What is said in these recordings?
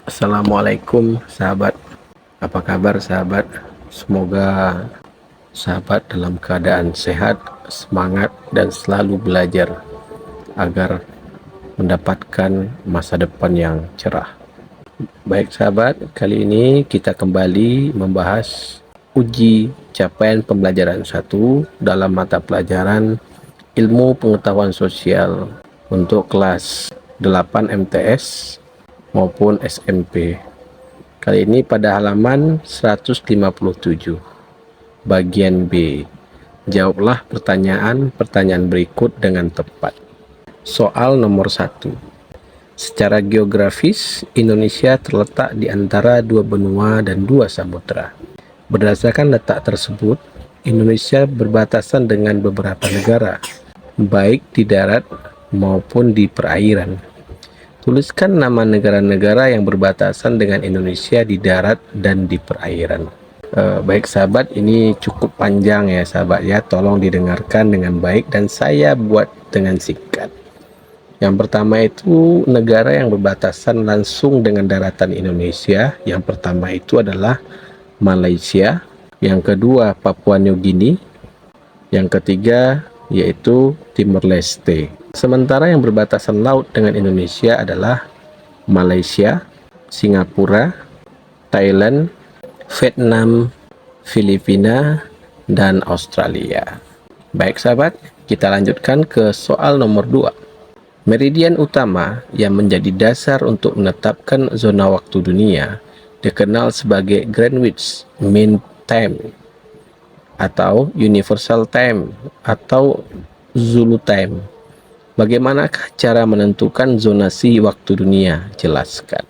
Assalamualaikum sahabat, apa kabar sahabat? Semoga sahabat dalam keadaan sehat, semangat, dan selalu belajar agar mendapatkan masa depan yang cerah. Baik sahabat, kali ini kita kembali membahas uji capaian pembelajaran 1 dalam mata pelajaran Ilmu Pengetahuan Sosial untuk kelas 8 MTS maupun SMP. Kali ini pada halaman 157, bagian B. Jawablah pertanyaan berikut dengan tepat. Soal nomor 1. Secara geografis, Indonesia terletak di antara dua benua dan dua samudera. Berdasarkan letak tersebut, Indonesia berbatasan dengan beberapa negara, baik di darat maupun di perairan. Tuliskan nama negara-negara yang berbatasan dengan Indonesia di darat dan di perairan. Baik sahabat, ini cukup panjang ya sahabat ya, tolong didengarkan dengan baik dan saya buat dengan singkat. Yang pertama itu negara yang berbatasan langsung dengan daratan Indonesia. Yang pertama itu adalah Malaysia, yang kedua Papua New Guinea, yang ketiga yaitu Timor Leste. Sementara yang berbatasan laut dengan Indonesia adalah Malaysia, Singapura, Thailand, Vietnam, Filipina, dan Australia. Baik sahabat, kita lanjutkan ke soal nomor 2. Meridian utama yang menjadi dasar untuk menetapkan zona waktu dunia dikenal sebagai Greenwich Mean Time atau Universal Time atau Zulu Time. Bagaimanakah cara menentukan zonasi waktu dunia? Jelaskan.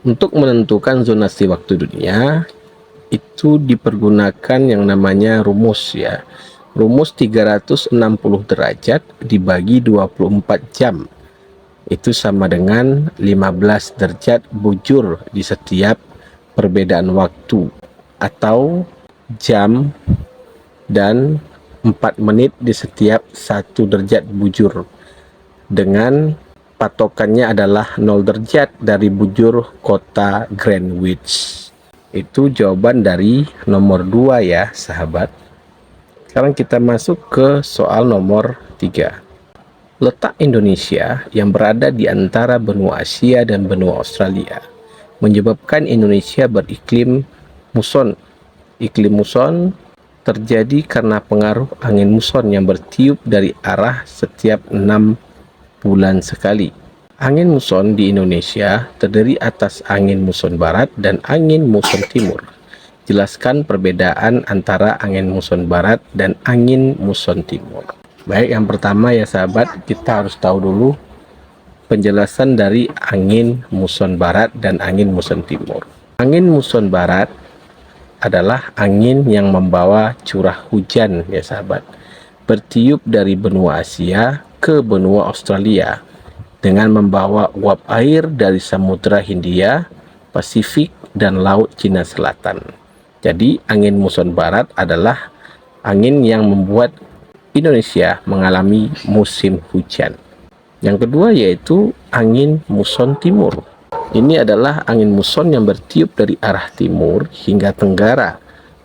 Untuk menentukan zonasi waktu dunia itu dipergunakan yang namanya rumus ya. Rumus 360 derajat dibagi 24 jam. Itu sama dengan 15 derajat bujur di setiap perbedaan waktu atau jam dan 4 menit di setiap 1 derajat bujur, dengan patokannya adalah 0 derajat dari bujur kota Greenwich. Itu jawaban dari nomor 2 ya sahabat. Sekarang kita masuk ke soal nomor 3. Letak Indonesia yang berada di antara benua Asia dan benua Australia menyebabkan Indonesia beriklim muson. Iklim muson terjadi karena pengaruh angin muson yang bertiup dari arah setiap 6 bulan sekali. Angin muson di Indonesia terdiri atas angin muson barat dan angin muson timur. Jelaskan perbedaan antara angin muson barat dan angin muson timur. Baik, yang pertama ya sahabat, kita harus tahu dulu penjelasan dari angin muson barat dan angin muson timur. Angin muson barat adalah angin yang membawa curah hujan ya sahabat, bertiup dari benua Asia ke benua Australia dengan membawa uap air dari Samudra Hindia, Pasifik, dan Laut Cina Selatan. Jadi angin muson barat adalah angin yang membuat Indonesia mengalami musim hujan. Yang kedua yaitu angin muson timur. Ini adalah angin muson yang bertiup dari arah timur hingga tenggara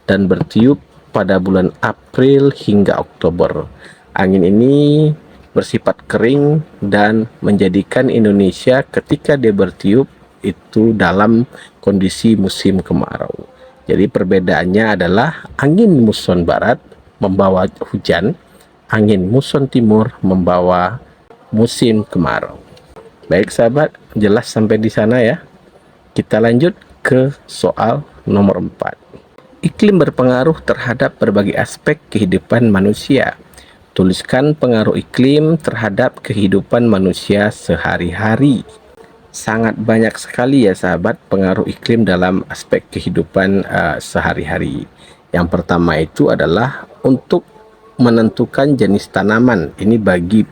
dan bertiup pada bulan April hingga Oktober. Angin ini bersifat kering dan menjadikan Indonesia ketika dia bertiup itu dalam kondisi musim kemarau. Jadi perbedaannya adalah angin muson barat membawa hujan, angin muson timur membawa musim kemarau. Baik sahabat, jelas sampai di sana ya. Kita lanjut ke soal nomor 4. Iklim berpengaruh terhadap berbagai aspek kehidupan manusia. Tuliskan pengaruh iklim terhadap kehidupan manusia sehari-hari. Sangat banyak sekali ya sahabat pengaruh iklim dalam aspek kehidupan sehari-hari. Yang pertama itu adalah untuk menentukan jenis tanaman. Ini bagi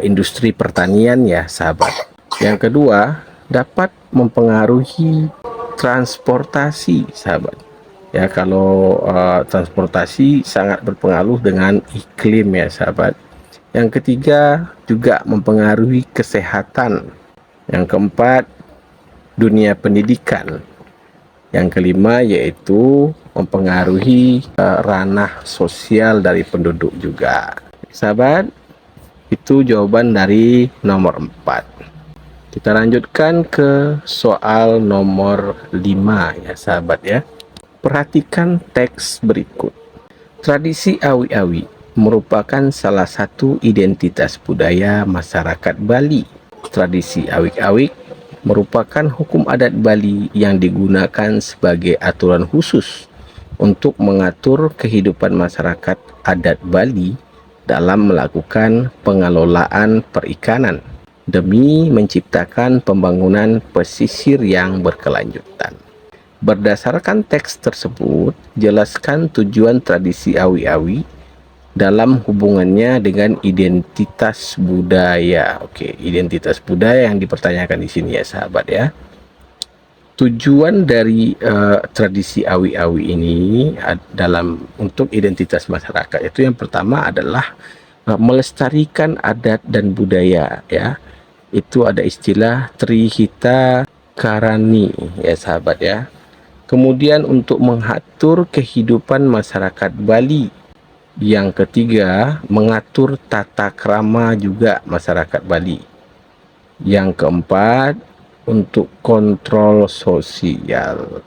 industri pertanian ya sahabat. Yang kedua, dapat mempengaruhi transportasi sahabat. Ya, kalau transportasi sangat berpengaruh dengan iklim ya sahabat. Yang ketiga, juga mempengaruhi kesehatan. Yang keempat, dunia pendidikan. Yang kelima yaitu mempengaruhi ranah sosial dari penduduk juga. Sahabat, itu jawaban dari nomor 4. Kita lanjutkan ke soal nomor 5 ya sahabat ya. Perhatikan teks berikut. Tradisi awi-awi merupakan salah satu identitas budaya masyarakat Bali. Tradisi awik-awik merupakan hukum adat Bali yang digunakan sebagai aturan khusus untuk mengatur kehidupan masyarakat adat Bali dalam melakukan pengelolaan perikanan demi menciptakan pembangunan pesisir yang berkelanjutan. Berdasarkan teks tersebut, jelaskan tujuan tradisi awi-awi dalam hubungannya dengan identitas budaya. Oke, identitas budaya yang dipertanyakan di sini ya sahabat ya. Tujuan dari tradisi awi-awi ini dalam untuk identitas masyarakat itu yang pertama adalah melestarikan adat dan budaya ya. Itu ada istilah Trihita Karani ya sahabat ya. Kemudian untuk mengatur kehidupan masyarakat Bali. Yang ketiga, mengatur tata krama juga masyarakat Bali. Yang keempat, untuk kontrol sosial.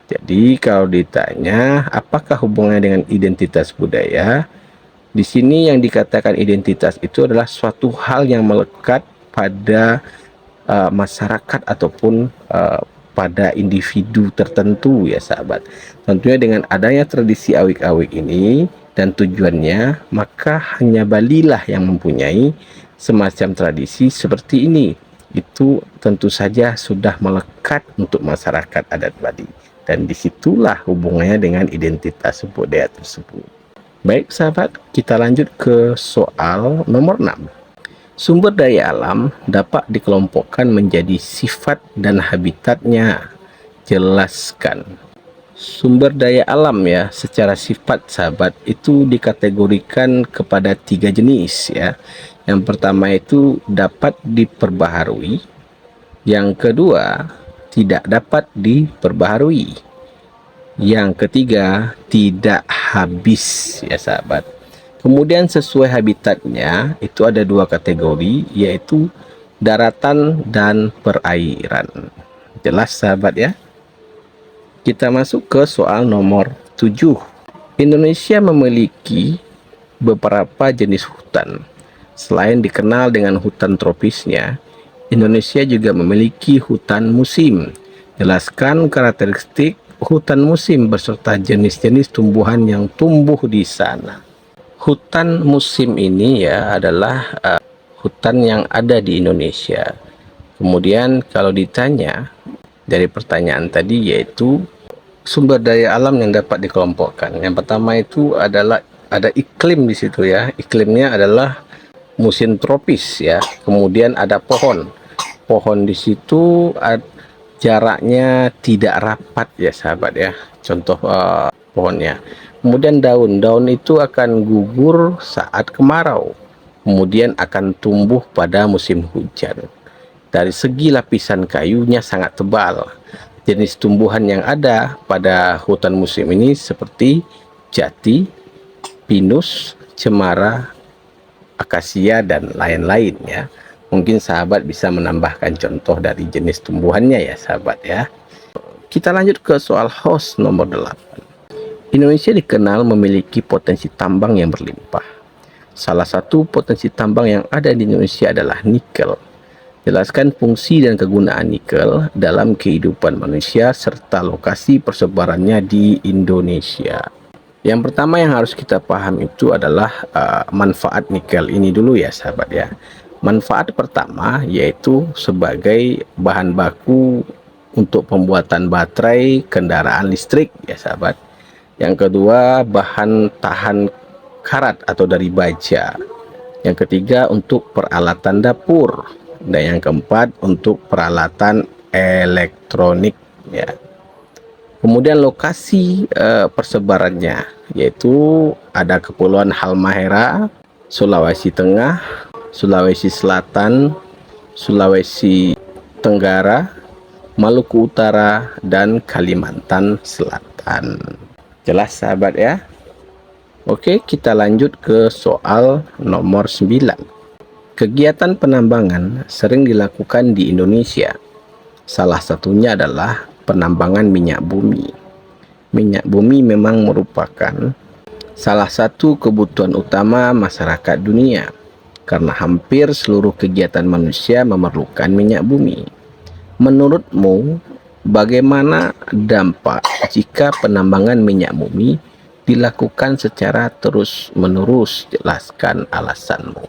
Jadi kalau ditanya apakah hubungannya dengan identitas budaya, di sini yang dikatakan identitas itu adalah suatu hal yang melekat pada masyarakat ataupun pada individu tertentu ya sahabat. Tentunya dengan adanya tradisi awik-awik ini dan tujuannya, maka hanya Bali lah yang mempunyai semacam tradisi seperti ini. Itu tentu saja sudah melekat untuk masyarakat adat Bali, dan disitulah hubungannya dengan identitas budaya tersebut. Baik sahabat, kita lanjut ke soal nomor 6. Sumber daya alam dapat dikelompokkan menjadi sifat dan habitatnya. Jelaskan. Sumber daya alam ya, secara sifat sahabat itu dikategorikan kepada 3 jenis ya. Yang pertama itu dapat diperbaharui. Yang kedua, tidak dapat diperbaharui. Yang ketiga, tidak habis ya sahabat. Kemudian sesuai habitatnya itu ada 2 kategori, yaitu daratan dan perairan. Jelas sahabat ya. Kita masuk ke soal nomor 7. Indonesia memiliki beberapa jenis hutan. Selain dikenal dengan hutan tropisnya, Indonesia juga memiliki hutan musim. Jelaskan karakteristik hutan musim beserta jenis-jenis tumbuhan yang tumbuh di sana. Hutan musim ini ya adalah hutan yang ada di Indonesia. Kemudian kalau ditanya dari pertanyaan tadi, yaitu sumber daya alam yang dapat dikelompokkan. Yang pertama itu adalah ada iklim di situ ya. Iklimnya adalah musim tropis ya. Kemudian ada pohon. Pohon di situ jaraknya tidak rapat ya sahabat ya. Contoh pohonnya. Kemudian daun itu akan gugur saat kemarau, kemudian akan tumbuh pada musim hujan. Dari segi lapisan kayunya sangat tebal. Jenis tumbuhan yang ada pada hutan musim ini seperti jati, pinus, cemara, akasia, dan lain-lain ya. Mungkin sahabat bisa menambahkan contoh dari jenis tumbuhannya ya sahabat ya. Kita lanjut ke soal host nomor 8. Indonesia dikenal memiliki potensi tambang yang berlimpah. Salah satu potensi tambang yang ada di Indonesia adalah nikel. Jelaskan fungsi dan kegunaan nikel dalam kehidupan manusia serta lokasi persebarannya di Indonesia. Yang pertama yang harus kita paham itu adalah manfaat nikel ini dulu ya sahabat ya. Manfaat pertama yaitu sebagai bahan baku untuk pembuatan baterai kendaraan listrik ya sahabat. Yang kedua, bahan tahan karat atau dari baja. Yang ketiga, untuk peralatan dapur. Dan yang keempat, untuk peralatan elektronik ya. Kemudian lokasi persebarannya yaitu ada Kepulauan Halmahera, Sulawesi Tengah, Sulawesi Selatan, Sulawesi Tenggara, Maluku Utara, dan Kalimantan Selatan. Jelas sahabat ya? Oke, kita lanjut ke soal nomor 9. Kegiatan penambangan sering dilakukan di Indonesia. Salah satunya adalah penambangan minyak bumi. Minyak bumi memang merupakan salah satu kebutuhan utama masyarakat dunia, karena hampir seluruh kegiatan manusia memerlukan minyak bumi. Menurutmu, bagaimana dampak jika penambangan minyak bumi dilakukan secara terus-menerus? Jelaskan alasanmu.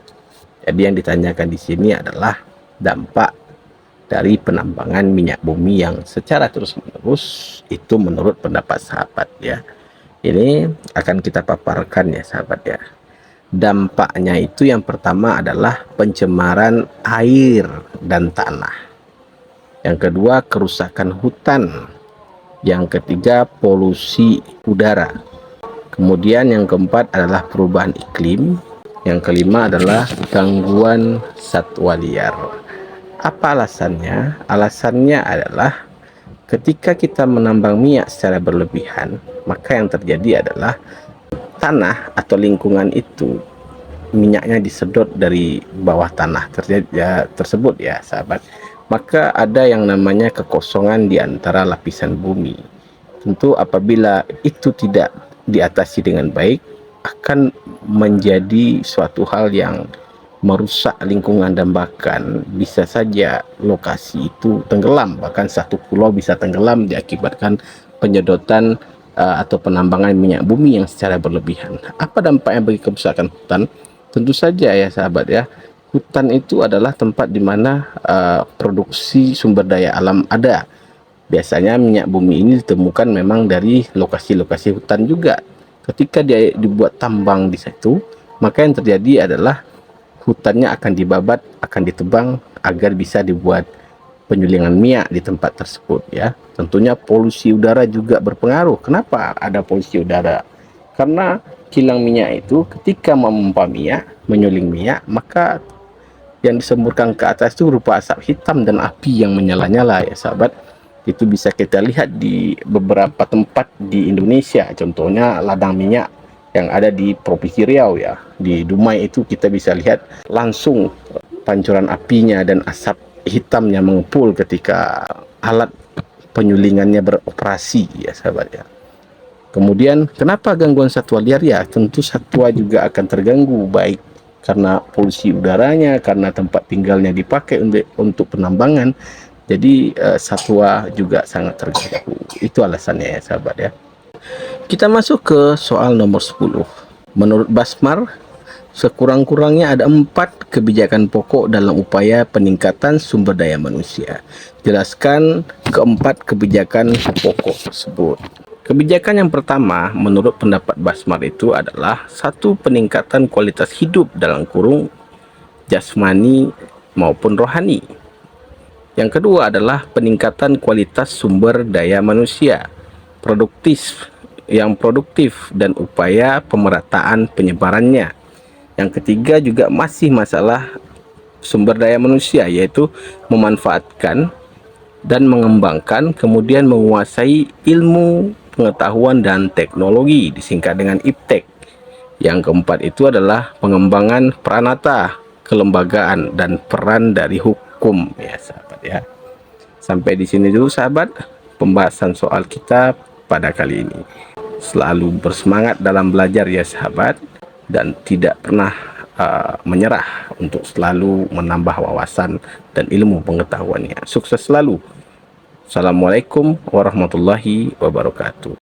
Jadi yang ditanyakan di sini adalah dampak dari penambangan minyak bumi yang secara terus-menerus itu menurut pendapat sahabat ya. Ini akan kita paparkan ya sahabat ya. Dampaknya itu yang pertama adalah pencemaran air dan tanah. Yang kedua, kerusakan hutan. Yang ketiga, polusi udara. Kemudian yang keempat adalah perubahan iklim. Yang kelima adalah gangguan satwa liar. Apa alasannya? Alasannya adalah ketika kita menambang minyak secara berlebihan, maka yang terjadi adalah tanah atau lingkungan itu minyaknya disedot dari bawah tanah tersebut ya sahabat. Maka ada yang namanya kekosongan di antara lapisan bumi. Tentu apabila itu tidak diatasi dengan baik, akan menjadi suatu hal yang merusak lingkungan dan bahkan bisa saja lokasi itu tenggelam, bahkan satu pulau bisa tenggelam diakibatkan penyedotan atau penambangan minyak bumi yang secara berlebihan. Apa dampaknya bagi kerusakan hutan? Tentu saja ya sahabat ya, hutan itu adalah tempat di mana produksi sumber daya alam ada. Biasanya minyak bumi ini ditemukan memang dari lokasi-lokasi hutan juga. Ketika dia dibuat tambang di situ, maka yang terjadi adalah hutannya akan dibabat, akan ditebang agar bisa dibuat penyulingan minyak di tempat tersebut ya. Tentunya polusi udara juga berpengaruh. Kenapa ada polusi udara? Karena kilang minyak itu ketika memompa minyak, menyuling minyak, maka yang disemburkan ke atas itu berupa asap hitam dan api yang menyala-nyala ya sahabat. Itu bisa kita lihat di beberapa tempat di Indonesia, contohnya ladang minyak yang ada di Provinsi Riau ya. Di Dumai itu kita bisa lihat langsung pancuran apinya dan asap hitamnya mengepul ketika alat penyulingannya beroperasi ya sahabat ya. Kemudian kenapa gangguan satwa liar? Ya tentu satwa juga akan terganggu, baik karena polusi udaranya, karena tempat tinggalnya dipakai untuk penambangan. Jadi satwa juga sangat terganggu. Itu alasannya ya sahabat ya. Kita masuk ke soal nomor 10. Menurut Basmar, sekurang-kurangnya ada 4 kebijakan pokok dalam upaya peningkatan sumber daya manusia. Jelaskan keempat kebijakan pokok tersebut. Kebijakan yang pertama menurut pendapat Basmar itu adalah satu, peningkatan kualitas hidup dalam kurung jasmani maupun rohani. Yang kedua adalah peningkatan kualitas sumber daya manusia produktif dan upaya pemerataan penyebarannya. Yang ketiga juga masih masalah sumber daya manusia, yaitu memanfaatkan dan mengembangkan kemudian menguasai ilmu, pengetahuan dan teknologi, disingkat dengan IPTEK. Yang keempat itu adalah pengembangan peranata, kelembagaan dan peran dari hukum ya sahabat ya. Sampai di sini dulu sahabat pembahasan soal kita pada kali ini. Selalu bersemangat dalam belajar ya sahabat, dan tidak pernah menyerah untuk selalu menambah wawasan dan ilmu pengetahuannya. Sukses selalu. Assalamualaikum warahmatullahi wabarakatuh.